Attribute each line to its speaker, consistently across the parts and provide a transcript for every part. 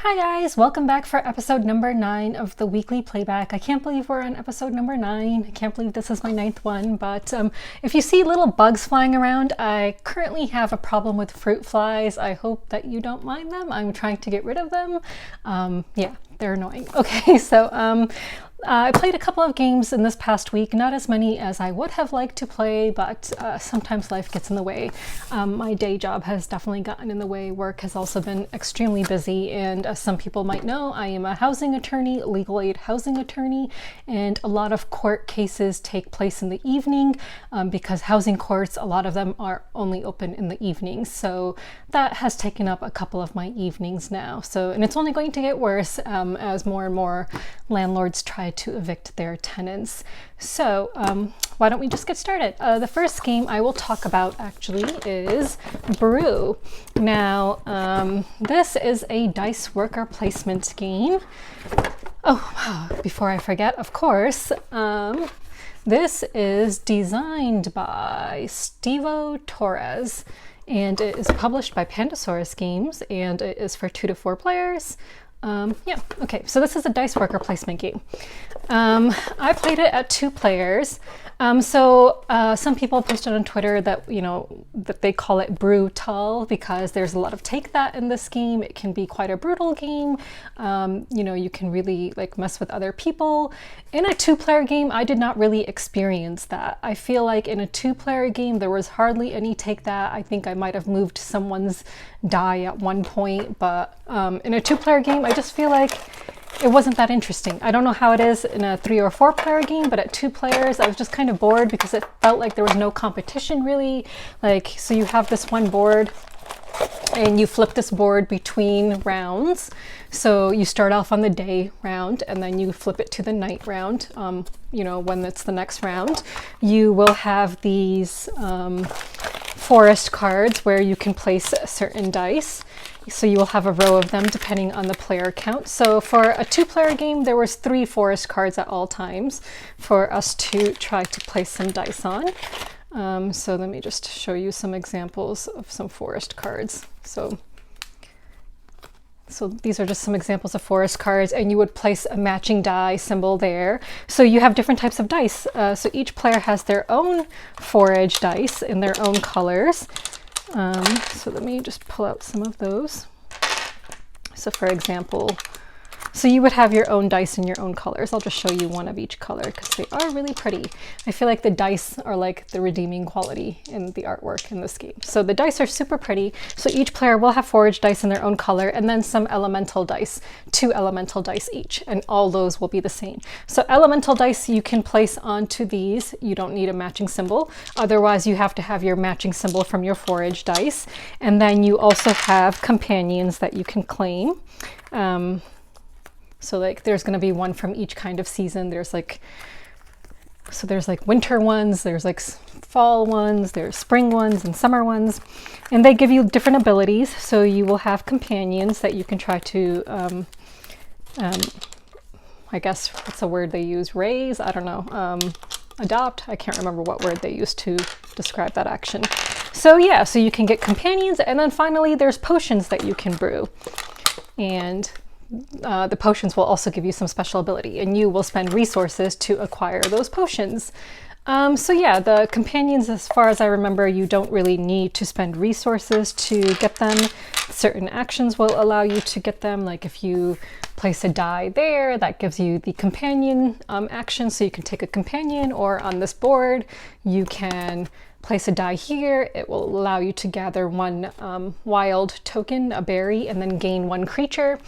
Speaker 1: Hi guys, welcome back for episode number 9 of the weekly playback. I can't believe we're on episode number 9. I can't believe this is my 9th one, but if you see little bugs flying around, I currently have a problem with fruit flies. I hope that you don't mind them. I'm trying to get rid of them. Yeah, they're annoying. Okay, so I played a couple of games in this past week, not as many as I would have liked to play, but sometimes life gets in the way. My day job has definitely gotten in the way. Work has also been extremely busy, and as some people might know, I am a housing attorney, legal aid housing attorney, and a lot of court cases take place in the evening because housing courts, a lot of them are only open in the evenings. So that has taken up a couple of my evenings now. And it's only going to get worse as more and more landlords try to evict their tenants. So why don't we just get started? The first game I will talk about actually is Brew. Now, this is a dice worker placement game. Oh, before I forget, of course, this is designed by Stevo Torres, and it is published by Pandasaurus Games, and it is for 2 to 4 players. Yeah, okay, so this is a dice worker placement game. I played it at 2 players. Some people posted on Twitter that, that they call it brutal because there's a lot of take that in this game. It can be quite a brutal game. You can really mess with other people. In a 2-player game, I did not really experience that. I feel like in a 2-player game, there was hardly any take that. I think I might have moved someone's die at one point, but in a 2-player game, I just feel like it wasn't that interesting. I don't know how it is in a 3 or 4-player game, but at 2 players, I was just kind of bored because it felt like there was no competition really. So you have this one board and you flip this board between rounds. So you start off on the day round and then you flip it to the night round. When it's the next round, you will have these forest cards where you can place certain dice. So you will have a row of them depending on the player count. So for a 2-player game, there was 3 forest cards at all times for us to try to place some dice on. So let me just show you some examples of some forest cards. So these are just some examples of forest cards, and you would place a matching die symbol there. So you have different types of dice. So each player has their own forage dice in their own colors. So let me just pull out some of those. So for example, so you would have your own dice in your own colors. I'll just show you one of each color because they are really pretty. I feel like the dice are like the redeeming quality in the artwork in this game. So the dice are super pretty. So each player will have forage dice in their own color and then some elemental dice, 2 elemental dice each, and all those will be the same. So elemental dice you can place onto these. You don't need a matching symbol. Otherwise you have to have your matching symbol from your forage dice. And then you also have companions that you can claim. So there's going to be one from each kind of season. There's winter ones, there's fall ones, there's spring ones and summer ones. And they give you different abilities. So you will have companions that you can try to, I guess, what's the word they use? Raise? I don't know. Adopt? I can't remember what word they used to describe that action. So yeah, so you can get companions. And then finally, there's potions that you can brew. And the potions will also give you some special ability, and you will spend resources to acquire those potions. So yeah, the companions, as far as I remember, you don't really need to spend resources to get them. Certain actions will allow you to get them, like if you place a die there, that gives you the companion action, so you can take a companion, or on this board, you can place a die here. It will allow you to gather 1 wild token, a berry, and then gain 1 creature.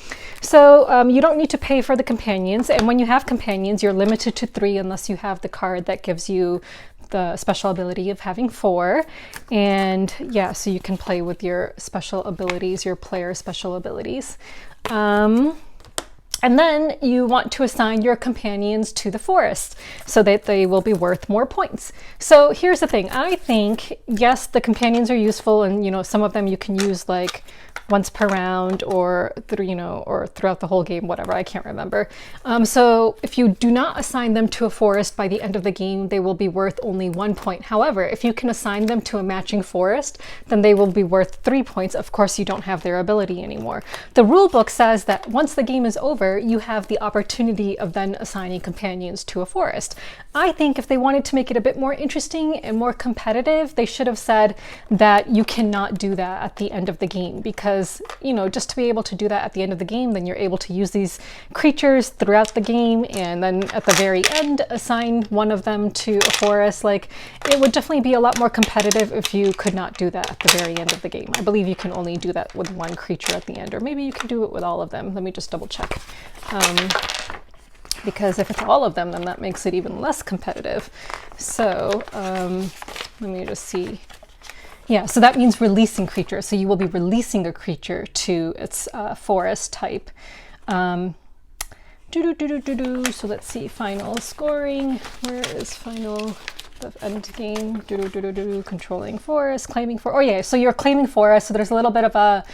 Speaker 1: So you don't need to pay for the companions. And when you have companions, you're limited to 3 unless you have the card that gives you the special ability of having 4. And yeah, so you can play with your special abilities, your player special abilities. And then you want to assign your companions to the forest so that they will be worth more points. So here's the thing. I think, yes, the companions are useful, and you know, some of them you can use like once per round or or throughout the whole game, whatever, I can't remember. So if you do not assign them to a forest by the end of the game, they will be worth only 1 point. However, if you can assign them to a matching forest, then they will be worth 3 points. Of course, you don't have their ability anymore. The rule book says that once the game is over, you have the opportunity of then assigning companions to a forest. I think if they wanted to make it a bit more interesting and more competitive, they should have said that you cannot do that at the end of the game, because you know, just to be able to do that at the end of the game, then you're able to use these creatures throughout the game, and then at the very end assign one of them to a forest. Like, it would definitely be a lot more competitive if you could not do that at the very end of the game. I believe you can only do that with one creature at the end, or maybe you can do it with all of them. Let me just double check. Because if it's all of them, then that makes it even less competitive. So let me just see. Yeah, so that means releasing creatures. So you will be releasing a creature to its forest type. So let's see, final scoring. Where is final? The end game, controlling forest, claiming for, oh yeah, so you're claiming forest, so there's a little bit of a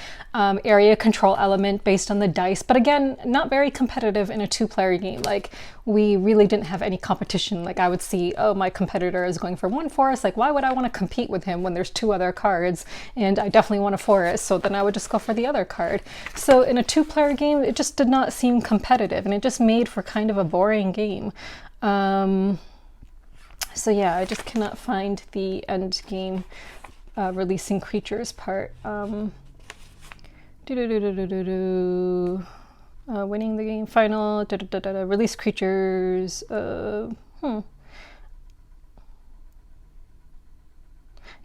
Speaker 1: area control element based on the dice, but again, not very competitive in a 2-player game. Like, we really didn't have any competition. Like, I would see, oh, my competitor is going for 1 forest, like, why would I want to compete with him when there's 2 other cards, and I definitely want a forest, so then I would just go for the other card. So in a 2-player game, it just did not seem competitive, and it just made for kind of a boring game. So yeah, I just cannot find the end game releasing creatures part. Winning the game final, release creatures.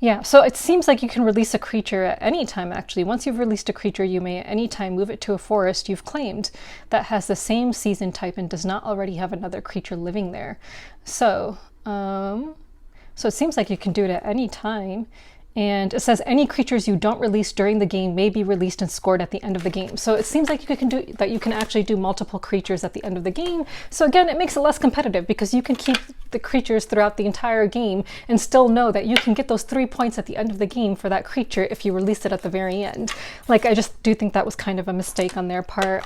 Speaker 1: Yeah, so it seems like you can release a creature at any time, actually. Once you've released a creature, you may at any time move it to a forest you've claimed that has the same season type and does not already have another creature living there. So it seems like you can do it at any time. And it says any creatures you don't release during the game may be released and scored at the end of the game. So it seems like you can do that. You can actually do multiple creatures at the end of the game. So again, it makes it less competitive because you can keep the creatures throughout the entire game and still know that you can get those 3 points at the end of the game for that creature if you release it at the very end. Like, I just do think that was kind of a mistake on their part.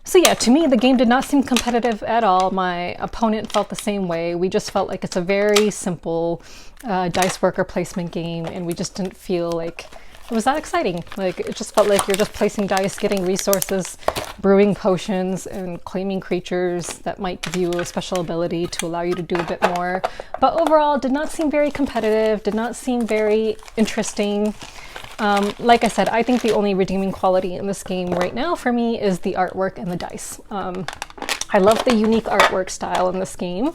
Speaker 1: So yeah, to me, the game did not seem competitive at all. My opponent felt the same way. We just felt like it's a very simple dice worker placement game, and we just didn't feel like it was that exciting. Like, it just felt like you're just placing dice, getting resources, brewing potions, and claiming creatures that might give you a special ability to allow you to do a bit more. But overall, did not seem very competitive, did not seem very interesting. Like I said, I think the only redeeming quality in this game right now for me is the artwork and the dice. I love the unique artwork style in this game.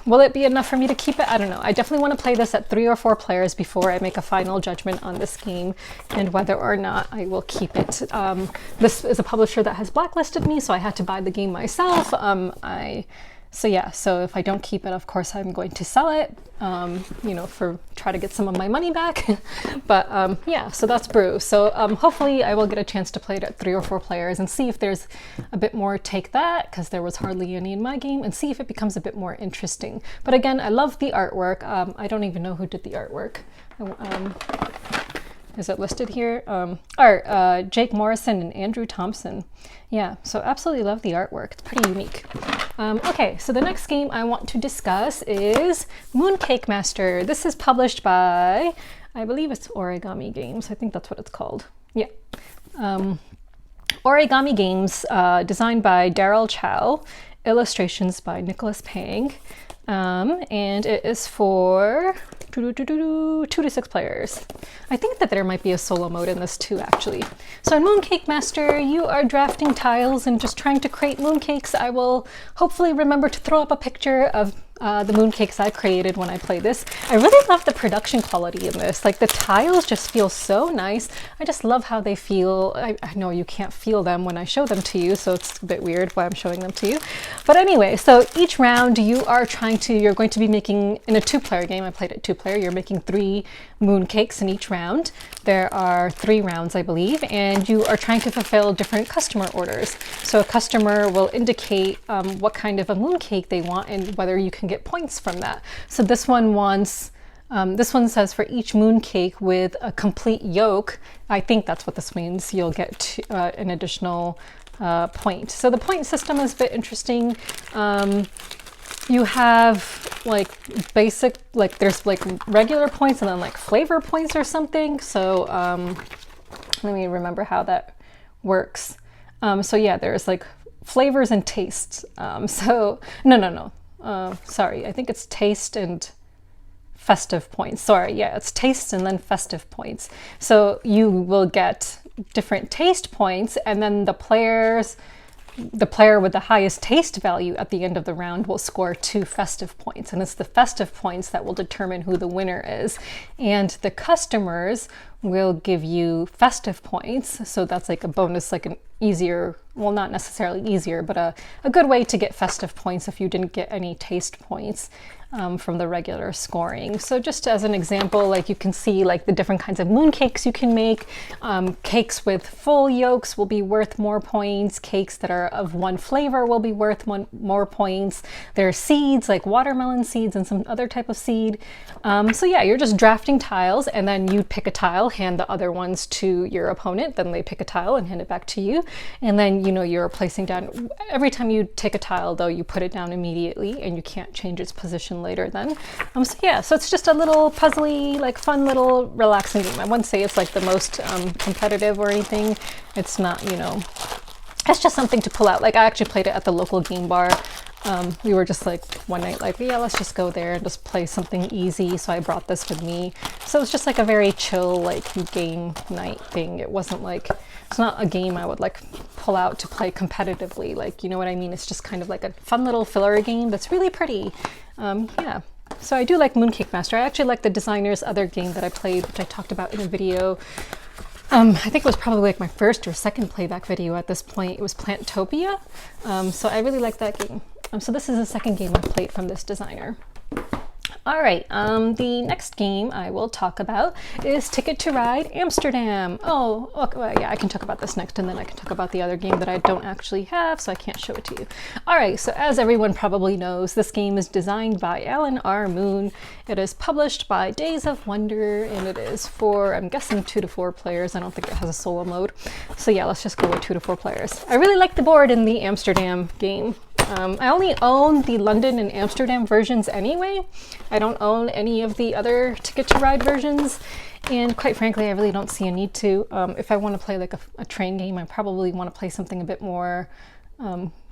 Speaker 1: Will it be enough for me to keep it? I don't know. I definitely want to play this at 3 or 4 players before I make a final judgment on this game and whether or not I will keep it. This is a publisher that has blacklisted me, so I had to buy the game myself. So yeah, so if I don't keep it, of course, I'm going to sell it, you know, try to get some of my money back. But yeah, so that's Brew. So hopefully I will get a chance to play it at 3 or 4 players and see if there's a bit more take that, because there was hardly any in my game, and see if it becomes a bit more interesting. But again, I love the artwork. I don't even know who did the artwork. Is it listed here? Art, Jake Morrison and Andrew Thompson. Yeah, so absolutely love the artwork. It's pretty unique. Okay, so the next game I want to discuss is Mooncake Master. This is published by, I believe it's Origami Games. I think that's what it's called. Yeah. Origami Games, designed by Daryl Chow, illustrations by Nicholas Pang, and it is for 2 to 6 players. I think that there might be a solo mode in this too, actually. So in Mooncake Master, you are drafting tiles and just trying to create mooncakes. I will hopefully remember to throw up a picture of the mooncakes I created when I played this. I really love the production quality in this. Like the tiles just feel so nice. I just love how they feel. I know you can't feel them when I show them to you, so it's a bit weird why I'm showing them to you. But anyway, so each round you're going to be making, in a 2-player game, I played it 2-player, you're making 3 mooncakes in each round. There are 3 rounds, I believe, and you are trying to fulfill different customer orders. So a customer will indicate what kind of a mooncake they want and whether you can get points from that. So this one says for each mooncake with a complete yolk, I think that's what this means, you'll get an additional point. So the point system is a bit interesting. You have like basic, like there's like regular points and then like flavor points or something. So let me remember how that works. So yeah, there's like flavors and tastes. Sorry, I think it's taste and festive points. Sorry, yeah, it's taste and then festive points. So you will get different taste points, and then the player with the highest taste value at the end of the round will score 2 festive points, and it's the festive points that will determine who the winner is. And the customers will give you festive points, so that's like a bonus, like an easier, well, not necessarily easier, but a good way to get festive points if you didn't get any taste points from the regular scoring. So just as an example, like you can see like the different kinds of mooncakes you can make. Cakes with full yolks will be worth more points. Cakes that are of one flavor will be worth more points. There are seeds like watermelon seeds and some other type of seed. So yeah, you're just drafting tiles, and then you pick a tile, hand the other ones to your opponent, then they pick a tile and hand it back to you. And then, you know, you're placing down, every time you take a tile though, you put it down immediately and you can't change its position later then. So yeah, so it's just a little puzzly, like fun little relaxing game. I wouldn't say it's like the most competitive or anything. It's not, you know, it's just something to pull out. Like I actually played it at the local game bar. We were just like one night like, yeah, let's just go there and just play something easy. So I brought this with me. So it's just like a very chill like game night thing. It wasn't like, it's not a game I would like pull out to play competitively. Like, you know what I mean? It's just kind of like a fun little filler game that's really pretty. Yeah. So I do like Mooncake Master. I actually like the designer's other game that I played, which I talked about in a video. I think it was probably like my first or second playback video at this point. It was Plantopia. So I really like that game. So this is the second game I've played from this designer. All right, the next game I will talk about is Ticket to Ride Amsterdam. Oh, okay, well, yeah, I can talk about this next, and then I can talk about the other game that I don't actually have, so I can't show it to you. All right, so as everyone probably knows, this game is designed by Alan R. Moon. It is published by Days of Wonder, and it is for, I'm guessing, 2 to 4 players. I don't think it has a solo mode. So yeah, let's just go with 2 to 4 players. I really like the board in the Amsterdam game. I only own the London and Amsterdam versions anyway. I don't own any of the other Ticket to Ride versions, and quite frankly, I really don't see a need to. If I want to play like a train game, I probably want to play something a bit more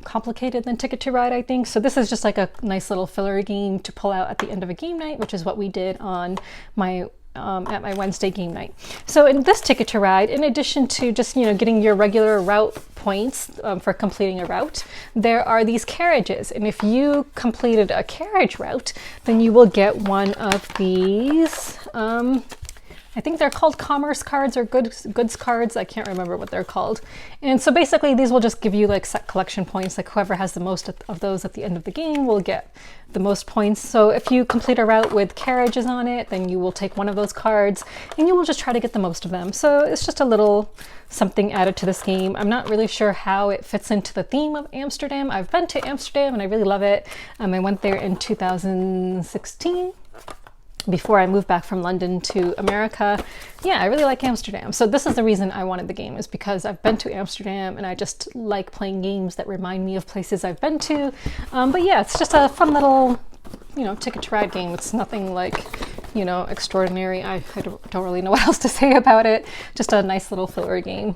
Speaker 1: complicated than Ticket to Ride, I think. So this is just like a nice little filler game to pull out at the end of a game night, which is what we did on my at my Wednesday game night. So in this Ticket to Ride, in addition to just, you know, getting your regular route points for completing a route, there are these carriages, and if you completed a carriage route, then you will get one of these I think they're called commerce cards or goods cards. I can't remember what they're called. And so basically these will just give you like set collection points. Like whoever has the most of those at the end of the game will get the most points. So if you complete a route with carriages on it, then you will take one of those cards and you will just try to get the most of them. So it's just a little something added to this game. I'm not really sure how it fits into the theme of Amsterdam. I've been to Amsterdam and I really love it. I went there in 2016. Before I moved back from London to America. Yeah, I really like Amsterdam. So this is the reason I wanted the game, is because I've been to Amsterdam and I just like playing games that remind me of places I've been to. But yeah, it's just a fun little, you know, Ticket to Ride game. It's nothing like, you know, extraordinary. I don't really know what else to say about it. Just a nice little filler game.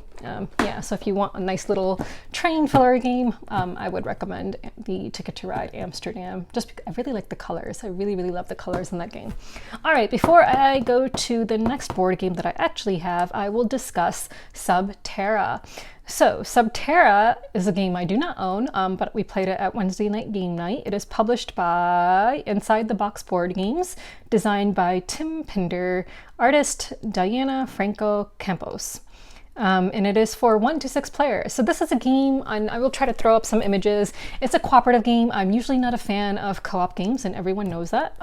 Speaker 1: Yeah, so if you want a nice little train filler game, I would recommend the Ticket to Ride Amsterdam. Just because I really like the colors. I really, really love the colors in that game. All right, before I go to the next board game that I actually have, I will discuss Terra. So Terra is a game I do not own, but we played it at Wednesday night game night. It is published by Inside the Box Board Games, designed by Tim Pinder, artist Diana Franco Campos. And it is for 1 to 6 players. So this is a game, and I will try to throw up some images. It's a cooperative game. I'm usually not a fan of co-op games, and everyone knows that.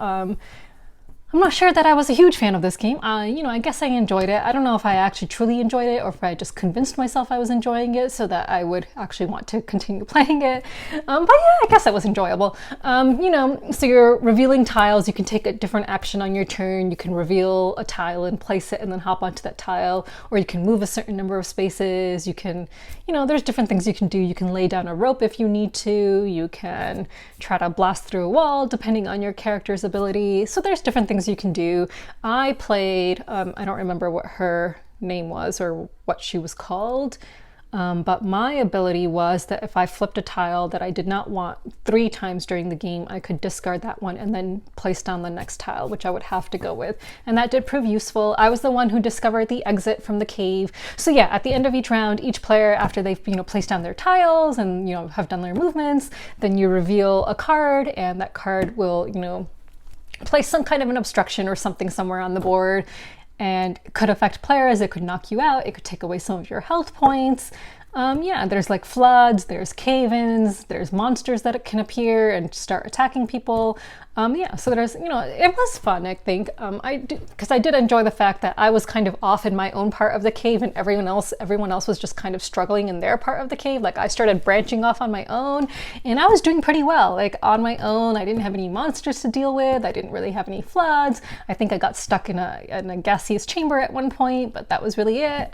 Speaker 1: I'm not sure that I was a huge fan of this game. You know, I guess I enjoyed it. I don't know if I actually truly enjoyed it or if I just convinced myself I was enjoying it so that I would actually want to continue playing it. But yeah, I guess it was enjoyable. You know, so you're revealing tiles. You can take a different action on your turn. You can reveal a tile and place it and then hop onto that tile, or you can move a certain number of spaces. You can, you know, there's different things you can do. You can lay down a rope if you need to. You can try to blast through a wall depending on your character's ability. So there's different things you can do. I played, I don't remember what her name was or what she was called, but my ability was that if I flipped a tile that I did not want 3 times during the game, I could discard that one and then place down the next tile, which I would have to go with. And that did prove useful. I was the one who discovered the exit from the cave. So yeah, at the end of each round, each player, after they've, you know, placed down their tiles and, you know, have done their movements, then you reveal a card, and that card will, you know, place some kind of an obstruction or something somewhere on the board, and it could affect players. It could knock you out. It could take away some of your health points. Yeah, there's like floods, there's cave-ins, there's monsters that can appear and start attacking people. Yeah, so there's, you know, it was fun, I think. Because I did enjoy the fact that I was kind of off in my own part of the cave, and everyone else was just kind of struggling in their part of the cave. Like I started branching off on my own, and I was doing pretty well. Like on my own, I didn't have any monsters to deal with. I didn't really have any floods. I think I got stuck in a gaseous chamber at one point, but that was really it.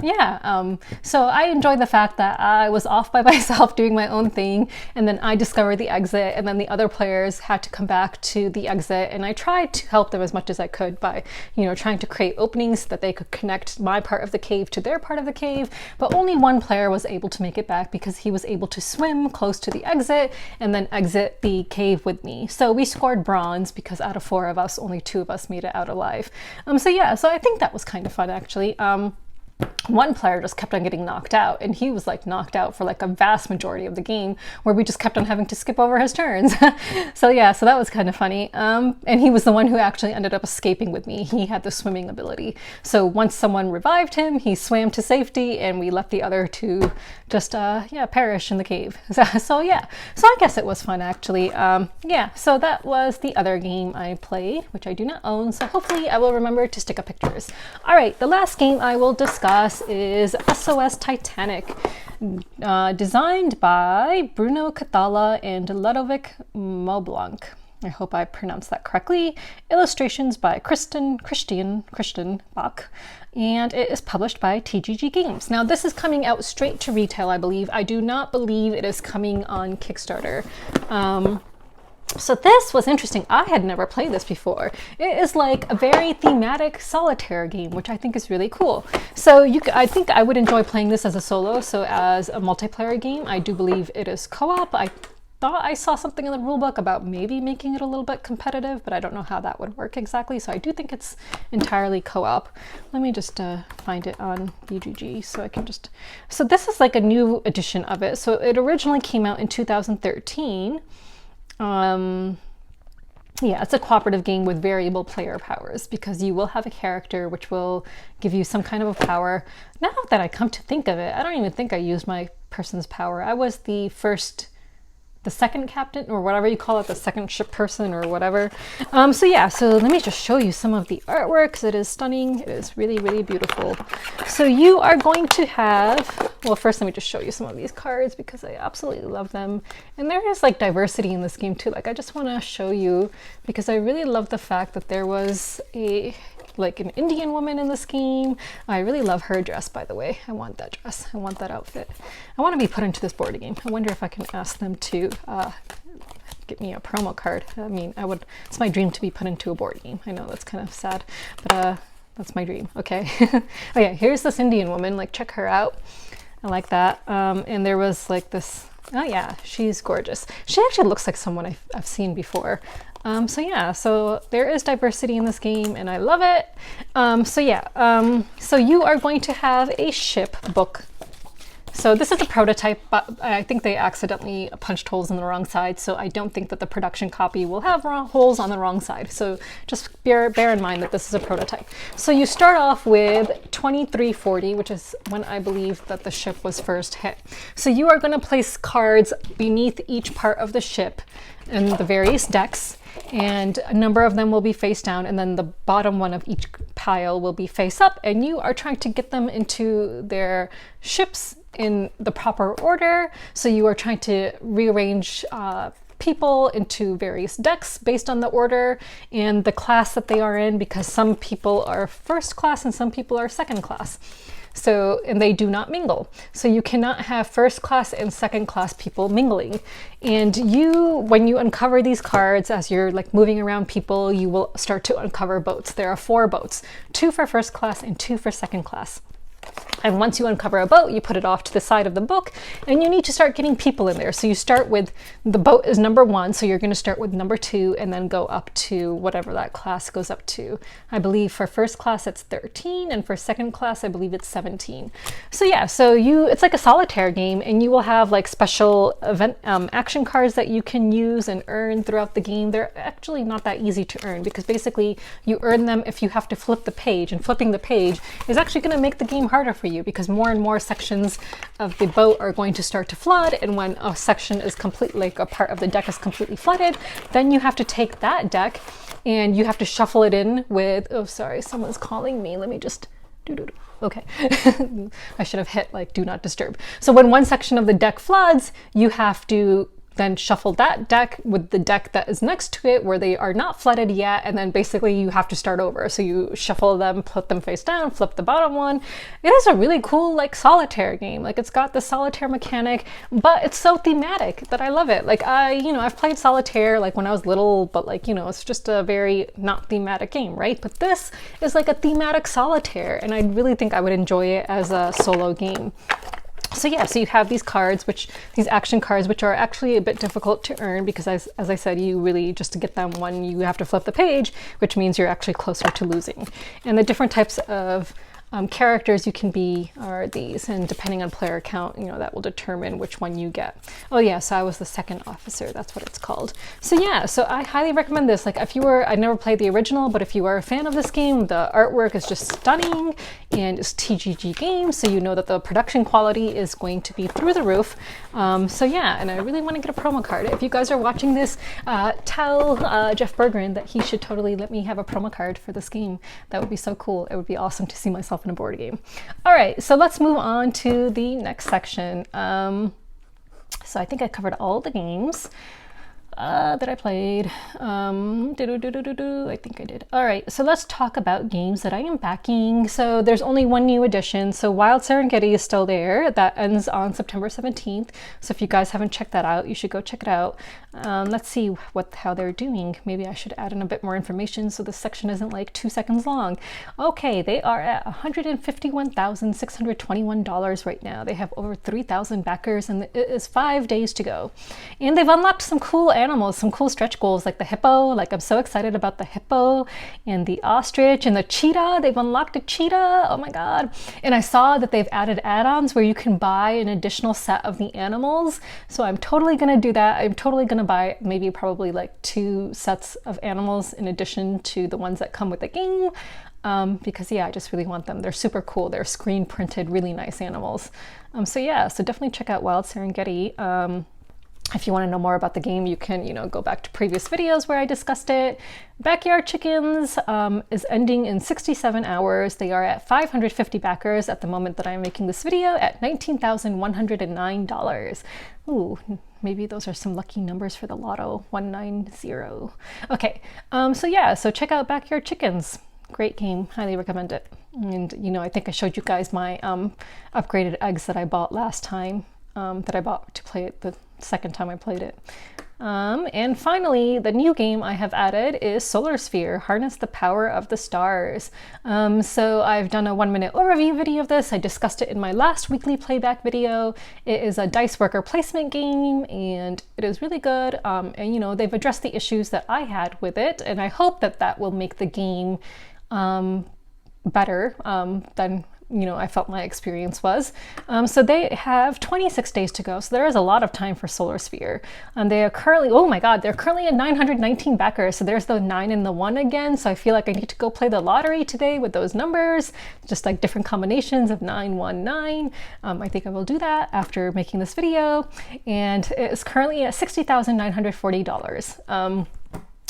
Speaker 1: Yeah, so I enjoyed the fact that I was off by myself doing my own thing, and then I discovered the exit, and then the other players had to come back to the exit, and I tried to help them as much as I could by, you know, trying to create openings so that they could connect my part of the cave to their part of the cave. But only one player was able to make it back because he was able to swim close to the exit and then exit the cave with me. So we scored bronze because out of 4 of us, only 2 of us made it out alive. So yeah, so I think that was kind of fun actually. One player just kept on getting knocked out, and he was like knocked out for like a vast majority of the game, where we just kept on having to skip over his turns. So yeah, so that was kind of funny. And he was the one who actually ended up escaping with me. He had the swimming ability. So once someone revived him, he swam to safety, and we left the other 2 just yeah, perish in the cave. So yeah, so I guess it was fun actually. Yeah, so that was the other game I played, which I do not own. So hopefully I will remember to stick up pictures. All right, the last game I will discuss is SOS Titanic, designed by Bruno Cathala and Ludovic Maublanc. I hope I pronounced that correctly. Illustrations by Christian Bach, and it is published by TGG Games. Now this is coming out straight to retail, I believe. I do not believe it is coming on Kickstarter. So this was interesting. I had never played this before. It is like a very thematic solitaire game, which I think is really cool. So I think I would enjoy playing this as a solo. So as a multiplayer game, I do believe it is co-op. I thought I saw something in the rulebook about maybe making it a little bit competitive, but I don't know how that would work exactly. So I do think it's entirely co-op. Let me just find it on BGG so I can just... So this is like a new edition of it. So it originally came out in 2013. Yeah, it's a cooperative game with variable player powers, because you will have a character which will give you some kind of a power. Now that I come to think of it, I don't even think I used my person's power. I was the second captain, or whatever you call it, the second ship person or whatever. So yeah, so let me just show you some of the artwork, 'cause it is stunning. It is really, really beautiful. So you are going to have, well, first let me just show you some of these cards because I absolutely love them. And there is like diversity in this game too. Like I just want to show you because I really love the fact that there was like an Indian woman in this game. I really love her dress, by the way. I want that dress. I want that outfit. I want to be put into this board game. I wonder if I can ask them to get me a promo card. I mean, it's my dream to be put into a board game. I know that's kind of sad, but That's my dream. Okay. Oh yeah, here's this Indian woman. Like, check her out. I like that. And there was like this. Oh yeah, she's gorgeous. She actually looks like someone I've seen before. So yeah, so there is diversity in this game and I love it. So yeah, so you are going to have a ship book. So this is a prototype, but I think they accidentally punched holes in the wrong side, so I don't think that the production copy will have holes on the wrong side. So just bear in mind that this is a prototype. So you start off with 2340, which is when I believe that the ship was first hit. So you are going to place cards beneath each part of the ship in the various decks, and a number of them will be face down, and then the bottom one of each pile will be face up, and you are trying to get them into their ships in the proper order. So you are trying to rearrange people into various decks based on the order and the class that they are in, because some people are first class and some people are second class. So, and they do not mingle. So you cannot have first class and second class people mingling. And when you uncover these cards, as you're like moving around people, you will start to uncover boats. There are 4 boats, 2 for first class and 2 for second class. And once you uncover a boat, you put it off to the side of the book, and you need to start getting people in there. So you start with, the boat is number 1, so you're going to start with number 2 and then go up to whatever that class goes up to. I believe for first class it's 13, and for second class I believe it's 17. So yeah, so it's like a solitaire game, and you will have like special event action cards that you can use and earn throughout the game. They're actually not that easy to earn, because basically you earn them if you have to flip the page, and flipping the page is actually going to make the game harder for you, because more and more sections of the boat are going to start to flood, and when a section is completely, like a part of the deck is completely flooded, then you have to take that deck and you have to shuffle it in with, oh sorry, someone's calling me, let me just okay. I should have hit like do not disturb. So when one section of the deck floods, you have to then shuffle that deck with the deck that is next to it where they are not flooded yet, and then basically you have to start over. So you shuffle them, put them face down, flip the bottom one. It is a really cool like solitaire game. Like, it's got the solitaire mechanic, but it's so thematic that I love it. Like, I've played solitaire like when I was little, but like, it's just a very not thematic game, right? But this is like a thematic solitaire, and I really think I would enjoy it as a solo game. So yeah, so you have these cards, these action cards, which are actually a bit difficult to earn, because as I said, you really, just to get them, you have to flip the page, which means you're actually closer to losing. And the different types of characters you can be are these, and depending on player count, that will determine which one you get. Oh yeah, so I was the second officer, that's what it's called. So yeah, so I highly recommend this. Like, I never played the original, but if you are a fan of this game, the artwork is just stunning, and it's TGG Games, so you know that the production quality is going to be through the roof. So yeah, and I really want to get a promo card. If you guys are watching this, tell Jeff Berggren that he should totally let me have a promo card for this game. That would be so cool. It would be awesome to see myself in a board game. All right, so let's move on to the next section. So I think I covered all the games that I played. I think I did. All right, so let's talk about games that I am backing. So there's only one new edition. So Wild Serengeti is still there. That ends on September 17th. So if you guys haven't checked that out, you should go check it out. Let's see how they're doing. Maybe I should add in a bit more information so this section isn't like 2 seconds long. Okay, they are at $151,621 right now. They have over 3,000 backers, and it is 5 days to go. And they've unlocked some cool animals, some cool stretch goals, like the hippo. Like, I'm so excited about the hippo and the ostrich and the cheetah. They've unlocked a cheetah. Oh my god. And I saw that they've added add-ons where you can buy an additional set of the animals. So I'm totally gonna do that. I'm totally gonna buy probably like 2 sets of animals in addition to the ones that come with the game. Because yeah, I just really want them. They're super cool. They're screen printed, really nice animals. So yeah, so definitely check out Wild Serengeti. If you want to know more about the game, you can, go back to previous videos where I discussed it. Backyard Chickens is ending in 67 hours. They are at 550 backers at the moment that I'm making this video, at $19,109. Ooh, maybe those are some lucky numbers for the lotto, 190. Okay, so yeah, so check out Backyard Chickens. Great game, highly recommend it. And, I think I showed you guys my upgraded eggs that I bought last time, that I bought to play it the second time I played it. And finally, the new game I have added is Solar Sphere, Harness the Power of the Stars. So I've done a 1-minute overview video of this. I discussed it in my last weekly playback video. It is a dice worker placement game and it is really good. And you know, they've addressed the issues that I had with it, and I hope that that will make the game better than I felt my experience was. So they have 26 days to go. So there is a lot of time for Solar Sphere. They are currently, oh my God, they're currently at 919 backers. So there's the 9 and the 1 again. So I feel like I need to go play the lottery today with those numbers, just like different combinations of 919. I think I will do that after making this video. And it's currently at $60,940.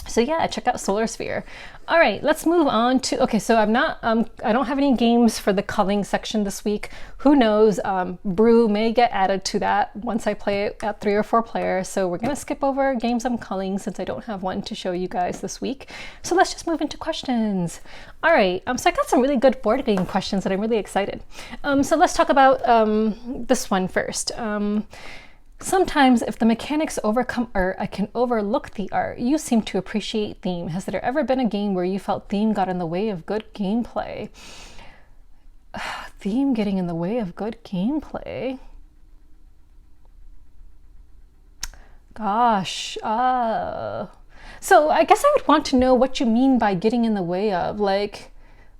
Speaker 1: So yeah, check out Solar Sphere. All right, let's move on to, okay, so I don't have any games for the culling section this week. Who knows, Brew may get added to that once I play it at 3 or 4 players. So we're gonna skip over games I'm culling since I don't have one to show you guys this week. So let's just move into questions. All right, so I got some really good board game questions that I'm really excited. So let's talk about this one first. Sometimes if the mechanics overcome art, I can overlook the art. You seem to appreciate theme. Has there ever been a game where you felt theme got in the way of good gameplay? Theme getting in the way of good gameplay? Gosh, so I guess I would want to know what you mean by getting in the way of, like,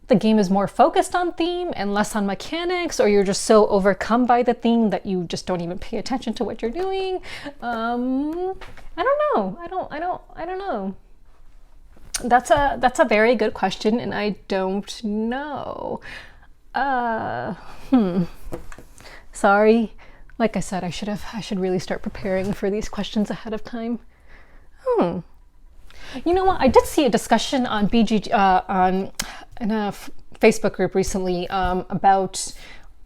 Speaker 1: the game is more focused on theme and less on mechanics, or you're just so overcome by the theme that you just don't even pay attention to what you're doing. I don't know. I don't know. That's a very good question, and I don't know. Sorry. Like I said, I should really start preparing for these questions ahead of time. You know what? I did see a discussion on in a Facebook group recently about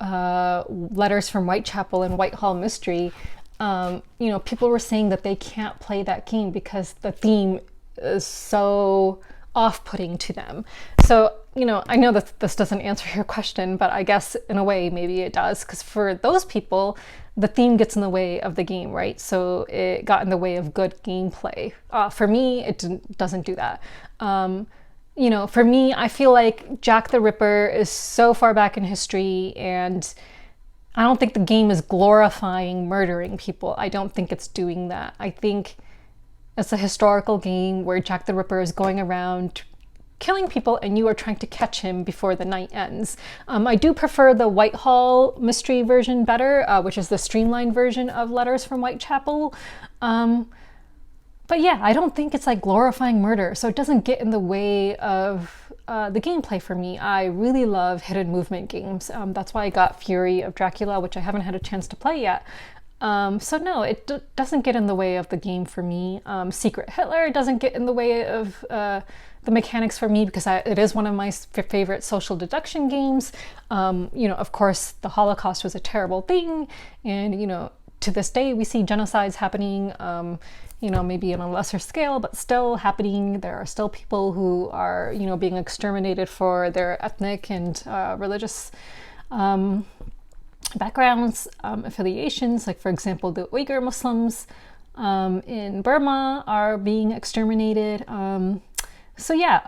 Speaker 1: letters from Whitechapel and Whitehall Mystery. People were saying that they can't play that game because the theme is so off-putting to them. So, I know that this doesn't answer your question, but I guess in a way maybe it does, because for those people, the theme gets in the way of the game, right? So it got in the way of good gameplay. For me, it doesn't do that. For me, I feel like Jack the Ripper is so far back in history, and I don't think the game is glorifying murdering people. I don't think it's doing that. I think it's a historical game where Jack the Ripper is going around killing people and you are trying to catch him before the night ends. I do prefer the Whitehall Mystery version better, which is the streamlined version of Letters from Whitechapel. But yeah, I don't think it's like glorifying murder, so it doesn't get in the way of the gameplay for me. I really love hidden movement games. That's why I got Fury of Dracula, which I haven't had a chance to play yet. So no, it doesn't get in the way of the game for me. Secret Hitler doesn't get in the way of the mechanics for me, because it is one of my favorite social deduction games. Of course, the Holocaust was a terrible thing, and to this day we see genocides happening, maybe on a lesser scale, but still happening. There are still people who are, being exterminated for their ethnic and religious backgrounds, affiliations. Like, for example, the Uyghur Muslims in Burma are being exterminated. So yeah,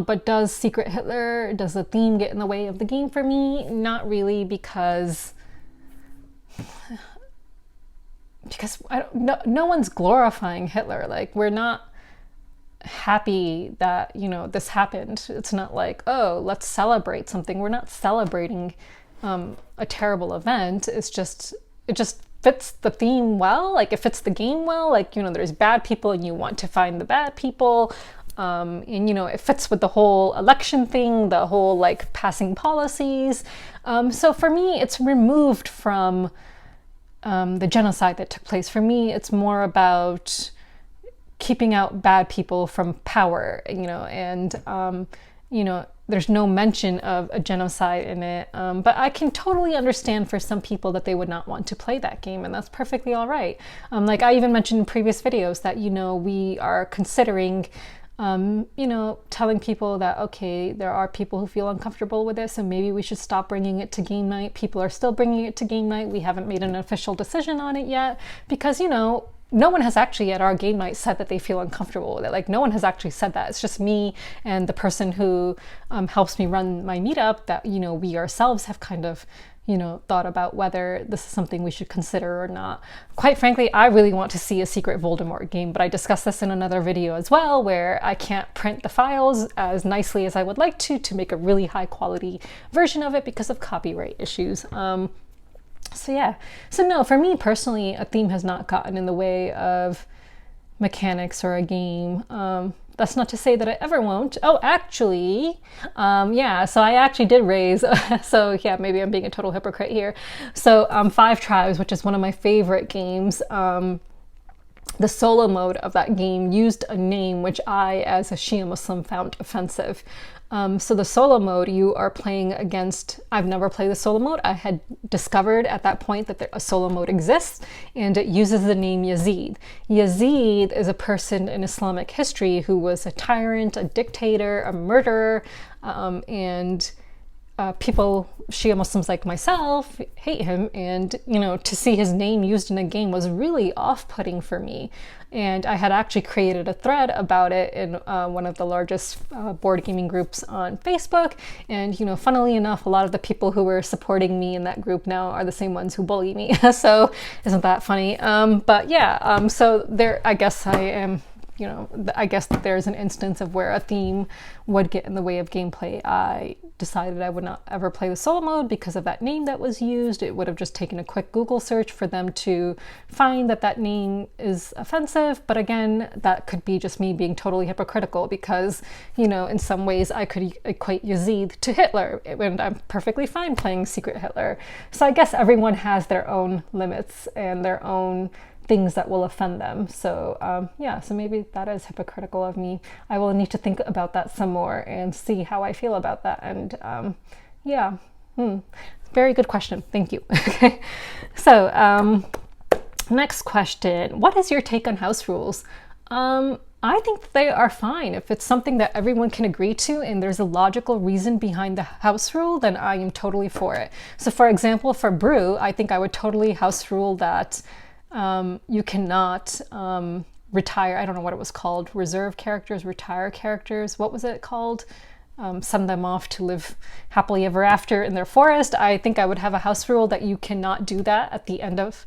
Speaker 1: but does Secret Hitler, does the theme get in the way of the game for me? Not really, because no one's glorifying Hitler. Like, we're not happy that, this happened. It's not like, oh, let's celebrate something. We're not celebrating a terrible event. It just fits the theme well. Like, it fits the game well. Like, there's bad people and you want to find the bad people. And it fits with the whole election thing, the whole like passing policies. So for me, it's removed from the genocide that took place. For me, it's more about keeping out bad people from power, and there's no mention of a genocide in it. But I can totally understand for some people that they would not want to play that game, and that's perfectly all right. Like I even mentioned in previous videos that, we are considering telling people that, okay, there are people who feel uncomfortable with this and maybe we should stop bringing it to game night. People are still bringing it to game night. We haven't made an official decision on it yet because, no one has actually at our game night said that they feel uncomfortable with it. Like, no one has actually said that. It's just me and the person who helps me run my meetup that, you know, we ourselves have kind of, you know, thought about whether this is something we should consider or not. Quite frankly, I really want to see a Secret Voldemort game, but I discussed this in another video as well, where I can't print the files as nicely as I would like to make a really high quality version of it because of copyright issues. So yeah, so no, for me personally, a theme has not gotten in the way of mechanics or a game. That's not to say that I ever won't. Oh, actually, yeah, so I actually did raise, so yeah, maybe I'm being a total hypocrite here. So Five Tribes, which is one of my favorite games, the solo mode of that game used a name which I, as a Shia Muslim, found offensive. So the solo mode, you are playing against, I've never played the solo mode. I had discovered at that point that a solo mode exists, and it uses the name Yazid. Yazid is a person in Islamic history who was a tyrant, a dictator, a murderer, and people, Shia Muslims like myself, hate him, and, you know, to see his name used in a game was really off-putting for me. And I had actually created a thread about it in one of the largest board gaming groups on Facebook. And, you know, funnily enough, a lot of the people who were supporting me in that group now are the same ones who bully me. So isn't that funny? But yeah, so there, I guess I am, you know, I guess that there's an instance of where a theme would get in the way of gameplay. I decided I would not ever play the solo mode because of that name that was used. It would have just taken a quick Google search for them to find that that name is offensive. But again, that could be just me being totally hypocritical because, you know, in some ways I could equate Yazid to Hitler, and I'm perfectly fine playing Secret Hitler. So I guess everyone has their own limits and their own things that will offend them. So yeah, so maybe that is hypocritical of me. I will need to think about that some more and see how I feel about that. And yeah, very good question. Thank you. Okay, so next question. What is your take on house rules? I think that they are fine. If it's something that everyone can agree to and there's a logical reason behind the house rule, then I am totally for it. So for example, for Brew, I think I would totally house rule that you cannot retire, I don't know what it was called, reserve characters, retire characters, what was it called? Send them off to live happily ever after in their forest. I think I would have a house rule that you cannot do that at the end of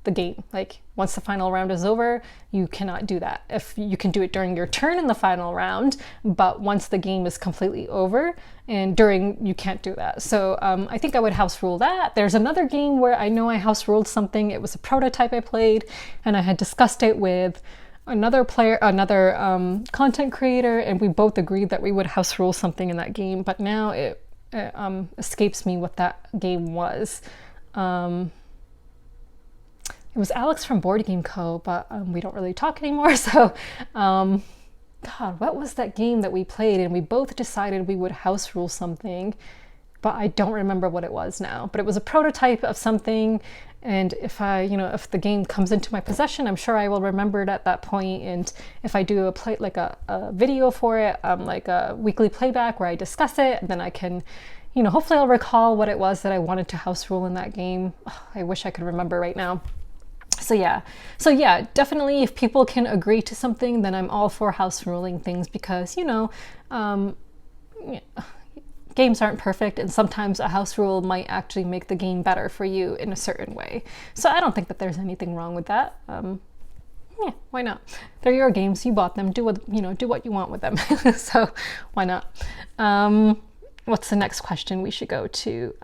Speaker 1: the game. Like, once the final round is over, you cannot do that. If you can do it during your turn in the final round, but once the game is completely over and during, you can't do that. So I think I would house rule that. There's another game where I know I house ruled something. It was a prototype I played, and I had discussed it with another player, another content creator, and we both agreed that we would house rule something in that game, but now it escapes me what that game was. It was Alex from Board Game Co., but we don't really talk anymore. So, God, what was that game that we played? And we both decided we would house rule something, but I don't remember what it was now. But it was a prototype of something. And if if the game comes into my possession, I'm sure I will remember it at that point. And if I do a video for it, like a weekly playback where I discuss it, then I can, hopefully I'll recall what it was that I wanted to house rule in that game. Oh, I wish I could remember right now. So yeah, definitely if people can agree to something, then I'm all for house ruling things because, games aren't perfect and sometimes a house rule might actually make the game better for you in a certain way. So I don't think that there's anything wrong with that. Yeah, why not? They're your games, you bought them, do what you want with them. So why not? What's the next question we should go to?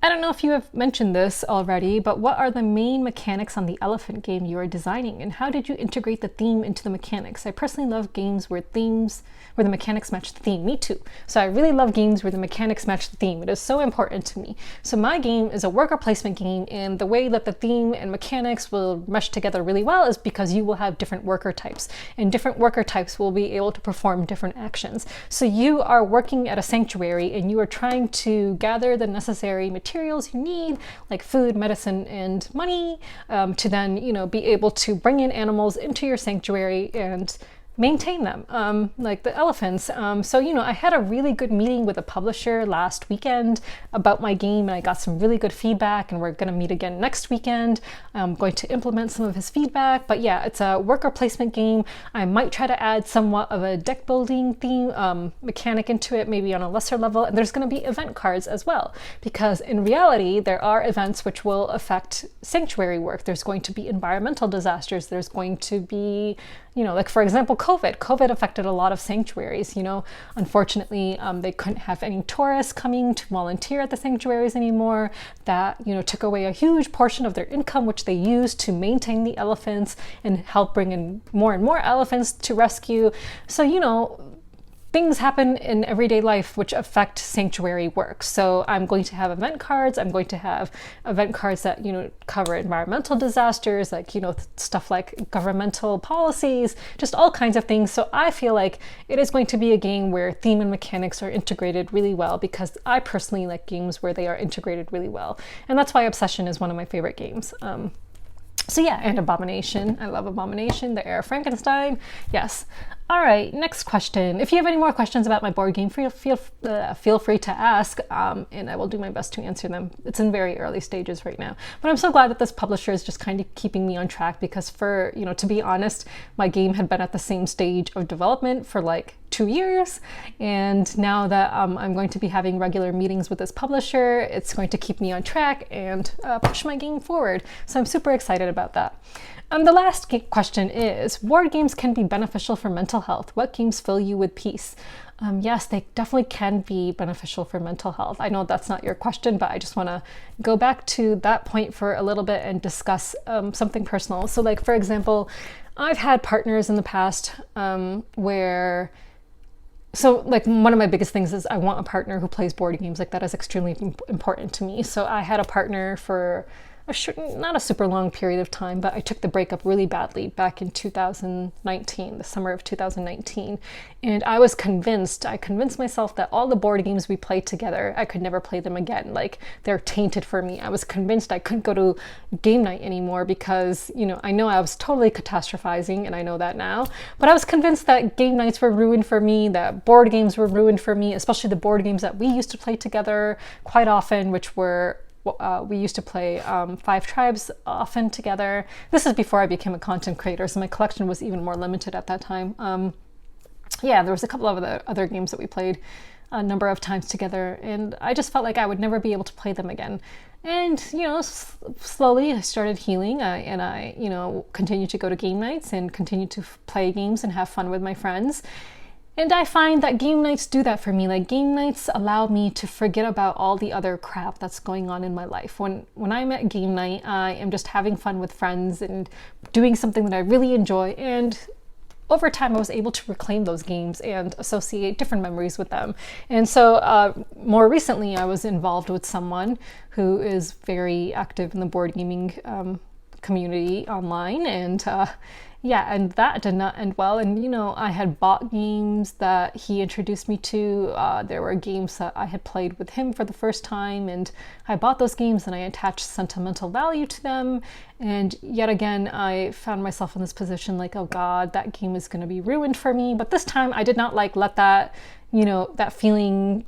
Speaker 1: I don't know if you have mentioned this already, but what are the main mechanics on the elephant game you are designing, and how did you integrate the theme into the mechanics? I personally love games where the mechanics match the theme. Me too. So I really love games where the mechanics match the theme. It is so important to me. So my game is a worker placement game, and the way that the theme and mechanics will mesh together really well is because you will have different worker types, and different worker types will be able to perform different actions. So you are working at a sanctuary, and you are trying to gather the necessary materials you need, like food, medicine, and money, to then, be able to bring in animals into your sanctuary and maintain them, like the elephants. So, you know, I had a really good meeting with a publisher last weekend about my game, and I got some really good feedback, and we're going to meet again next weekend. I'm going to implement some of his feedback, but yeah, it's a worker placement game. I might try to add somewhat of a deck building theme mechanic into it, maybe on a lesser level, and there's going to be event cards as well, because in reality, there are events which will affect sanctuary work. There's going to be environmental disasters. There's going to be, you know, like for example, COVID affected a lot of sanctuaries. You know, unfortunately, they couldn't have any tourists coming to volunteer at the sanctuaries anymore. That, you know, took away a huge portion of their income, which they used to maintain the elephants and help bring in more and more elephants to rescue. So, you know, things happen in everyday life which affect sanctuary work. So I'm going to have event cards. I'm going to have event cards that, you know, cover environmental disasters, like, you know, stuff like governmental policies, just all kinds of things. So I feel like it is going to be a game where theme and mechanics are integrated really well, because I personally like games where they are integrated really well. And that's why Obsession is one of my favorite games. So yeah, and Abomination. I love Abomination, the Heir of Frankenstein. Yes. All right, next question. If you have any more questions about my board game, feel free to ask, and I will do my best to answer them. It's in very early stages right now. But I'm so glad that this publisher is just kind of keeping me on track, because for, you know, to be honest, my game had been at the same stage of development for like 2 years. And now that I'm going to be having regular meetings with this publisher, it's going to keep me on track and push my game forward. So I'm super excited about that. The last question is, board games can be beneficial for mental health. What games fill you with peace? Yes, they definitely can be beneficial for mental health. I know that's not your question, but I just want to go back to that point for a little bit and discuss something personal. So like, for example, I've had partners in the past where, so like one of my biggest things is I want a partner who plays board games. Like that is extremely important to me. So I had a partner for not a super long period of time, but I took the breakup really badly back in 2019, the summer of 2019. And I convinced myself that all the board games we played together, I could never play them again. Like they're tainted for me. I was convinced I couldn't go to game night anymore because, you know I was totally catastrophizing, and I know that now, but I was convinced that game nights were ruined for me, that board games were ruined for me, especially the board games that we used to play together quite often, which were we used to play Five Tribes often together. This is before I became a content creator, so my collection was even more limited at that time. Yeah, there was a couple of other games that we played a number of times together, and I just felt like I would never be able to play them again. And, you know, slowly I started healing, and I, you know, continued to go to game nights and continued to play games and have fun with my friends. And I find that game nights do that for me. Like game nights allow me to forget about all the other crap that's going on in my life. When I'm at game night, I am just having fun with friends and doing something that I really enjoy. And over time, I was able to reclaim those games and associate different memories with them. And so more recently, I was involved with someone who is very active in the board gaming community online, and yeah, and that did not end well. And, you know, I had bought games that he introduced me to. There were games that I had played with him for the first time, and I bought those games and I attached sentimental value to them. And yet again, I found myself in this position like, oh God, that game is going to be ruined for me. But this time I did not like let that, you know, that feeling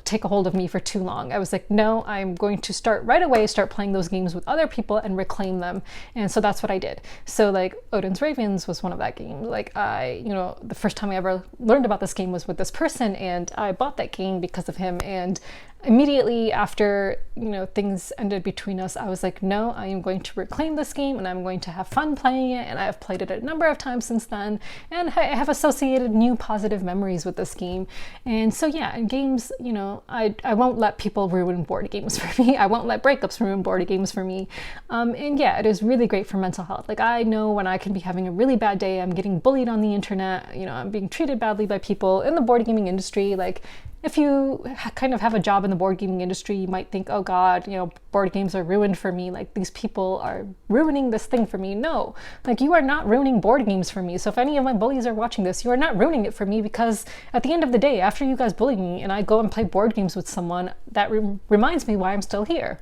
Speaker 1: take a hold of me for too long. I was like, no, I'm going to start playing those games with other people and reclaim them. And so that's what I did. So like Odin's Ravens was one of that game. Like the first time I ever learned about this game was with this person, and I bought that game because of him. And immediately after, you know, things ended between us, I was like, no, I am going to reclaim this game and I'm going to have fun playing it. And I have played it a number of times since then, and I have associated new positive memories with this game. And so yeah, in games, you know, I won't let people ruin board games for me. I won't let breakups ruin board games for me. And yeah, it is really great for mental health. Like I know when I can be having a really bad day, I'm getting bullied on the internet, you know, I'm being treated badly by people in the board gaming industry. Like if you kind of have a job in the board gaming industry, you might think, oh God, you know, board games are ruined for me. Like these people are ruining this thing for me. No, like you are not ruining board games for me. So if any of my bullies are watching this, you are not ruining it for me, because at the end of the day, after you guys bully me and I go and play board games with someone, that reminds me why I'm still here.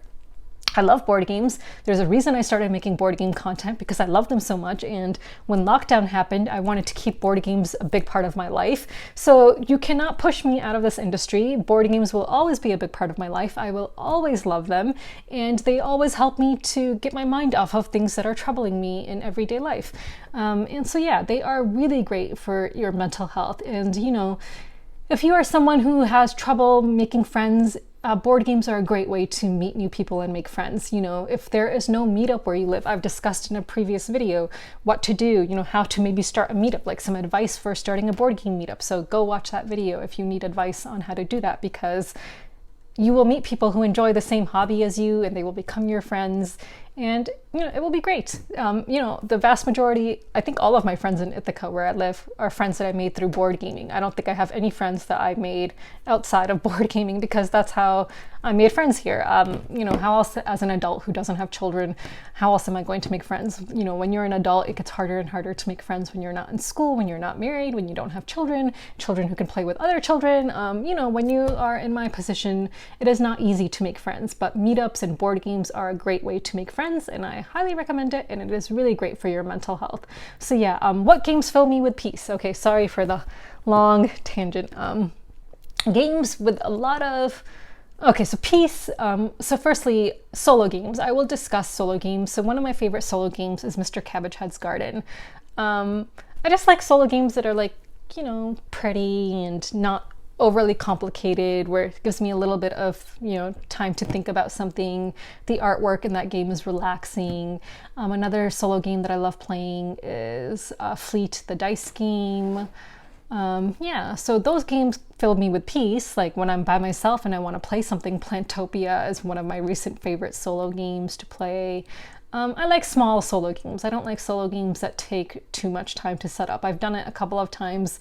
Speaker 1: I love board games. There's a reason I started making board game content, because I love them so much. And when lockdown happened, I wanted to keep board games a big part of my life. So you cannot push me out of this industry. Board games will always be a big part of my life. I will always love them. And they always help me to get my mind off of things that are troubling me in everyday life. And so yeah, they are really great for your mental health. And you know, if you are someone who has trouble making friends, board games are a great way to meet new people and make friends. You know, if there is no meetup where you live, I've discussed in a previous video what to do, you know, how to maybe start a meetup, like some advice for starting a board game meetup. So go watch that video if you need advice on how to do that, because you will meet people who enjoy the same hobby as you, and they will become your friends, and you know, it will be great. You know, the vast majority, I think all of my friends in Ithaca where I live are friends that I made through board gaming. I don't think I have any friends that I made outside of board gaming, because that's how I made friends here. You know, how else, as an adult who doesn't have children, how else am I going to make friends? You know, when you're an adult, it gets harder and harder to make friends when you're not in school, when you're not married, when you don't have children who can play with other children. You know, when you are in my position, it is not easy to make friends, but meetups and board games are a great way to make friends, and I highly recommend it, and it is really great for your mental health. So yeah, what games fill me with peace? Okay, sorry for the long tangent. Games with a lot of... Okay, so peace. So firstly, solo games. I will discuss solo games. So one of my favorite solo games is Mr. Cabbage Head's Garden. I just like solo games that are like, you know, pretty and not overly complicated, where it gives me a little bit of, you know, time to think about something. The artwork in that game is relaxing. Another solo game that I love playing is Fleet, the dice game. Yeah, so those games fill me with peace. Like when I'm by myself and I want to play something, Plantopia is one of my recent favorite solo games to play. I like small solo games. I don't like solo games that take too much time to set up. I've done it a couple of times,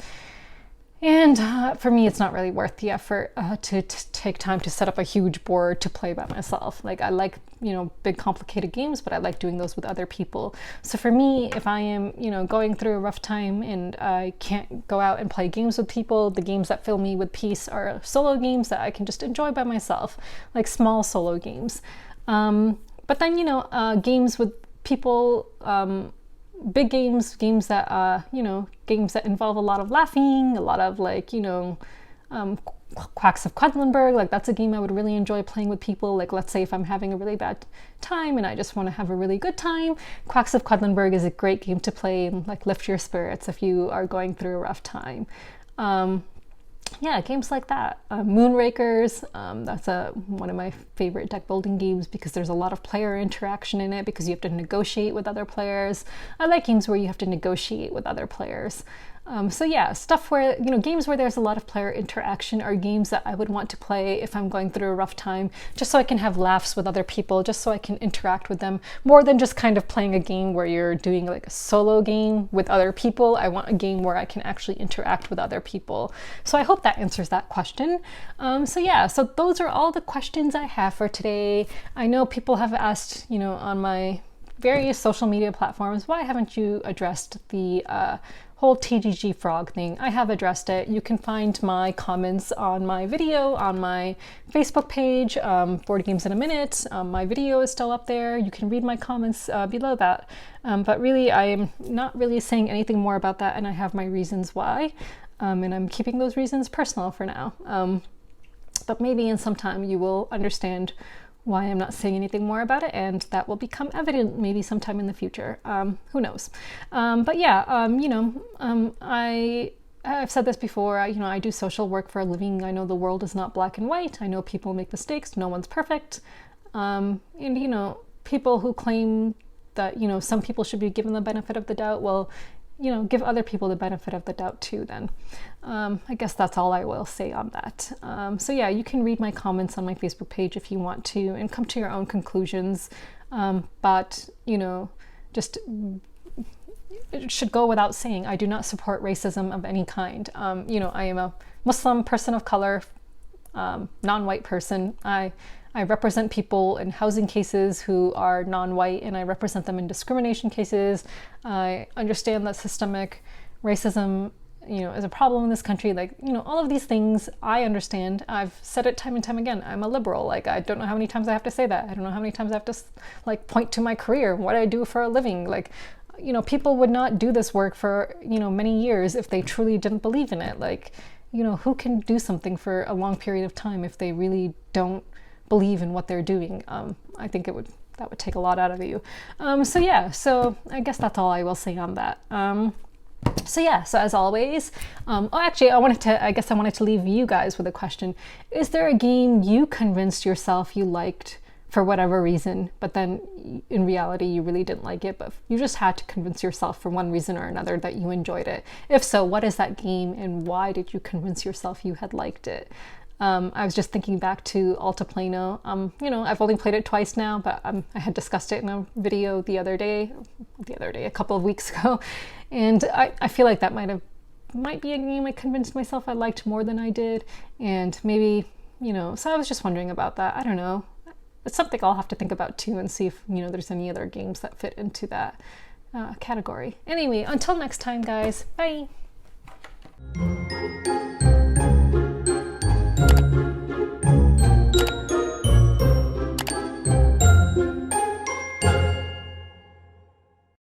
Speaker 1: and for me, it's not really worth the effort to take time to set up a huge board to play by myself. Like I like, you know, big complicated games, but I like doing those with other people. So for me, if I am, you know, going through a rough time and I can't go out and play games with people, the games that fill me with peace are solo games that I can just enjoy by myself, like small solo games. But then, you know, games with people, big games, games that, you know, games that involve a lot of laughing, a lot of like, you know, Quacks of Quedlinburg, like that's a game I would really enjoy playing with people. Like let's say if I'm having a really bad time and I just want to have a really good time, Quacks of Quedlinburg is a great game to play and like lift your spirits if you are going through a rough time. Yeah, games like that. Moonrakers, that's one of my favorite deck building games, because there's a lot of player interaction in it, because you have to negotiate with other players. I like games where you have to negotiate with other players. So yeah, stuff where, you know, games where there's a lot of player interaction are games that I would want to play if I'm going through a rough time, just so I can have laughs with other people, just so I can interact with them, more than just kind of playing a game where you're doing like a solo game with other people. I want a game where I can actually interact with other people. So I hope that answers that question. So yeah, so those are all the questions I have for today. I know people have asked, you know, on my various social media platforms, why haven't you addressed the whole TGG frog thing? I have addressed it. You can find my comments on my video on my Facebook page, Board Games in a Minute. My video is still up there. You can read my comments below that. But really, I am not really saying anything more about that, and I have my reasons why. And I'm keeping those reasons personal for now. But maybe in some time you will understand why I'm not saying anything more about it, and that will become evident maybe sometime in the future. Who knows? But yeah, you know, I've said this before, you know, I do social work for a living. I know the world is not black and white. I know people make mistakes. No one's perfect. And, you know, people who claim that, you know, some people should be given the benefit of the doubt, well, you know, give other people the benefit of the doubt too then. I guess that's all I will say on that. So yeah, you can read my comments on my Facebook page if you want to and come to your own conclusions. But, you know, just it should go without saying, I do not support racism of any kind. You know, I am a Muslim person of color, non-white person. I represent people in housing cases who are non-white, and I represent them in discrimination cases. I understand that systemic racism you know, is a problem in this country. Like, you know, all of these things I understand. I've said it time and time again. I'm a liberal. Like, I don't know how many times I have to say that. I don't know how many times I have to like point to my career, what I do for a living. Like, you know, people would not do this work for, you know, many years if they truly didn't believe in it. Like, you know, who can do something for a long period of time if they really don't believe in what they're doing? I think that would take a lot out of you. So yeah, so I guess that's all I will say on that. So yeah, so as always, oh, actually, I guess I wanted to leave you guys with a question. Is there a game you convinced yourself you liked for whatever reason, but then in reality you really didn't like it, but you just had to convince yourself for one reason or another that you enjoyed it? If so, what is that game and why did you convince yourself you had liked it? I was just thinking back to Altiplano. You know, I've only played it twice now, but I had discussed it in a video a couple of weeks ago, and I feel like that might be a game I convinced myself I liked more than I did, and maybe, you know, so I was just wondering about that. I don't know. It's something I'll have to think about too and see if, you know, there's any other games that fit into that category. Anyway, until next time, guys. Bye!